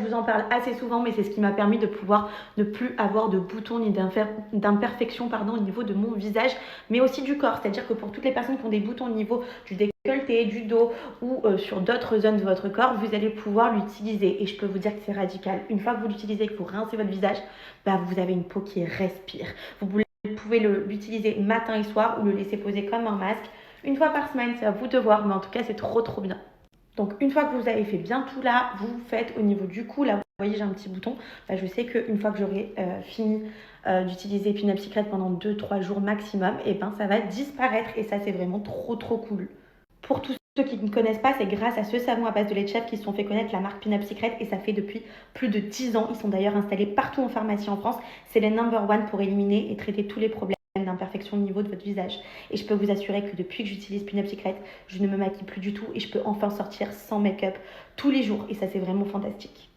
vous en parle assez souvent, mais c'est ce qui m'a permis de pouvoir ne plus avoir de boutons ni d'imperfections au niveau de mon visage, mais aussi du corps. C'est-à-dire que pour toutes les personnes qui ont des boutons au niveau du décolleté, du dos ou sur d'autres zones de votre corps, vous allez pouvoir l'utiliser. Et je peux vous dire que c'est radical. Une fois que vous l'utilisez et que vous rincez votre visage, vous avez une peau qui respire. Vous pouvez l'utiliser matin et soir ou le laisser poser comme un masque une fois par semaine. C'est à vous de voir, mais en tout cas, c'est trop bien. Donc une fois que vous avez fait bien tout là, vous faites au niveau du cou, là vous voyez j'ai un petit bouton, je sais qu'une fois que j'aurai fini d'utiliser Pin Up Secret pendant 2-3 jours maximum, et ça va disparaître et ça c'est vraiment trop cool. Pour tous ceux qui ne connaissent pas, c'est grâce à ce savon à base de lait de chèvre qu'ils se sont fait connaître la marque Pin Up Secret et ça fait depuis plus de 10 ans. Ils sont d'ailleurs installés partout en pharmacie en France. C'est les number one pour éliminer et traiter tous les problèmes d'imperfection au niveau de votre visage. Et je peux vous assurer que depuis que j'utilise Pin Up Secret, je ne me maquille plus du tout et je peux enfin sortir sans make-up tous les jours. Et ça, c'est vraiment fantastique.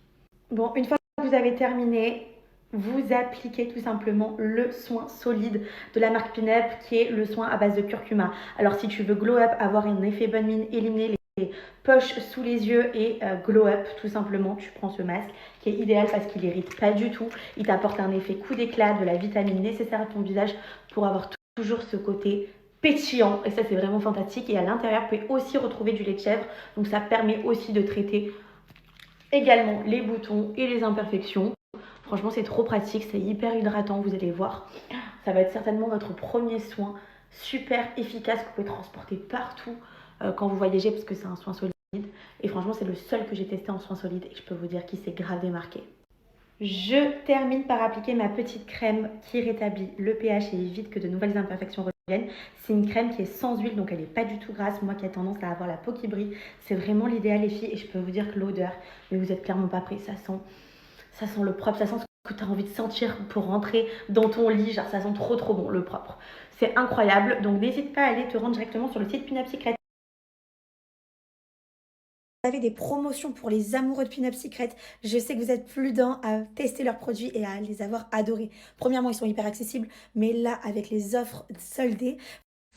Bon, une fois que vous avez terminé, vous appliquez tout simplement le soin solide de la marque Pin Up qui est le soin à base de curcuma. Alors si tu veux glow up, avoir un effet bonne mine, éliminer les poches sous les yeux et glow up tout simplement, tu prends ce masque qui est idéal parce qu'il n'irrite pas du tout. Il t'apporte un effet coup d'éclat, de la vitamine nécessaire à ton visage pour avoir toujours ce côté pétillant et ça c'est vraiment fantastique. Et à l'intérieur, vous pouvez aussi retrouver du lait de chèvre, donc ça permet aussi de traiter également les boutons et les imperfections. Franchement, c'est trop pratique, c'est hyper hydratant, vous allez voir. Ça va être certainement votre premier soin super efficace que vous pouvez transporter partout quand vous voyagez parce que c'est un soin solide. Et franchement, c'est le seul que j'ai testé en soin solide et je peux vous dire qu'il s'est grave démarqué. Je termine par appliquer ma petite crème qui rétablit le pH et évite que de nouvelles imperfections reviennent. C'est une crème qui est sans huile, donc elle n'est pas du tout grasse. Moi qui ai tendance à avoir la peau qui brille, c'est vraiment l'idéal les filles. Et je peux vous dire que l'odeur, mais vous êtes clairement pas prêts, ça sent le propre, ça sent ce que tu as envie de sentir pour rentrer dans ton lit. Genre, ça sent trop bon le propre. C'est incroyable, donc n'hésite pas à aller te rendre directement sur le site Pin Up Secret. Vous avez des promotions pour les amoureux de Pin Up Secret. Je sais que vous êtes plus d'un à tester leurs produits et à les avoir adorés. Premièrement, ils sont hyper accessibles, mais là, avec les offres soldées,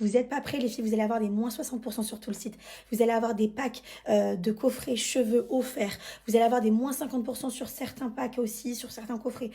vous n'êtes pas prêts les filles, vous allez avoir des moins 60% sur tout le site. Vous allez avoir des packs de coffrets cheveux offerts. Vous allez avoir des moins 50% sur certains packs aussi, sur certains coffrets.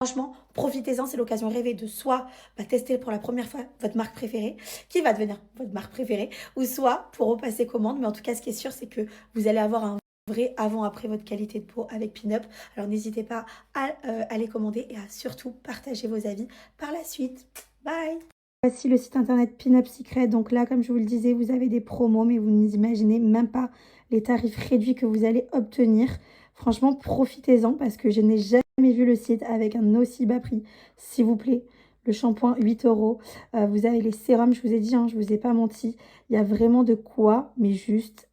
Franchement, profitez-en, c'est l'occasion rêvée de soit tester pour la première fois votre marque préférée, qui va devenir votre marque préférée, ou soit pour repasser commande. Mais en tout cas, ce qui est sûr, c'est que vous allez avoir un vrai avant-après votre qualité de peau avec Pin-Up. Alors n'hésitez pas à les commander et à surtout partager vos avis par la suite. Bye! Voici le site internet Pin Up Secret. Donc là, comme je vous le disais, vous avez des promos, mais vous n'imaginez même pas les tarifs réduits que vous allez obtenir. Franchement, profitez-en parce que je n'ai jamais vu le site avec un aussi bas prix. S'il vous plaît, le shampoing 8 euros. Vous avez les sérums, je vous ai dit, je ne vous ai pas menti. Il y a vraiment de quoi, mais juste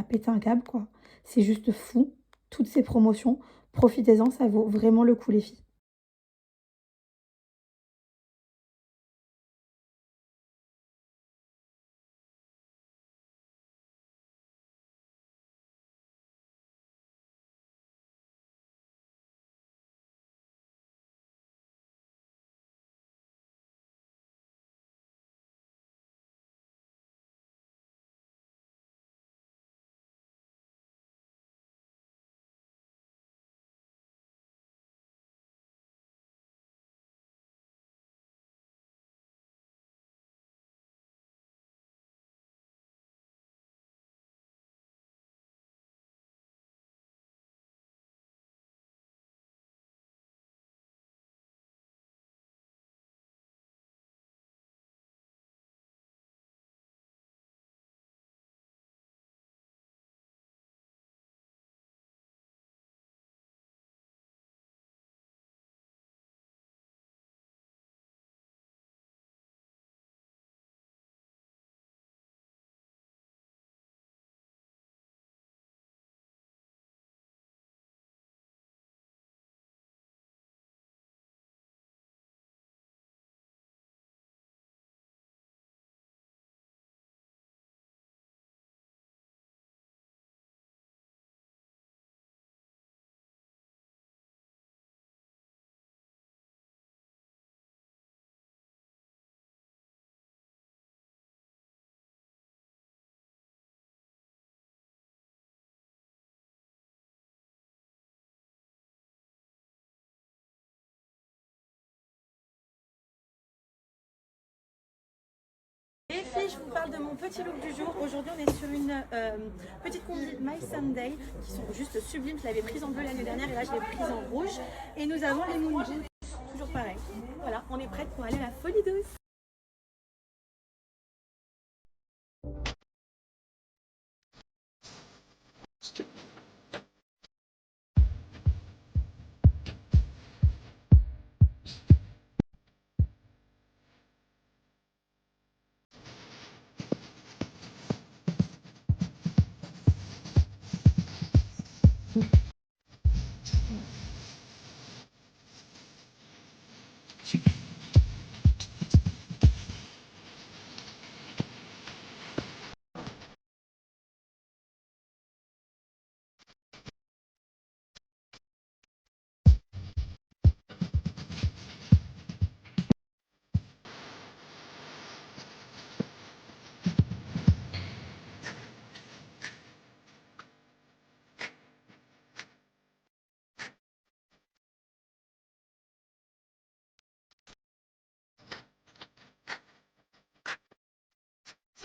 péter un câble, quoi. C'est juste fou, toutes ces promotions. Profitez-en, ça vaut vraiment le coup, les filles. je vous parle de mon petit look du jour. Aujourd'hui, on est sur une petite combi My Sunday qui sont juste sublimes. Je l'avais prise en bleu l'année dernière et là, je l'ai prise en rouge. Et nous avons les moon boots, toujours pareil. Voilà, on est prête pour aller à la Folie Douce.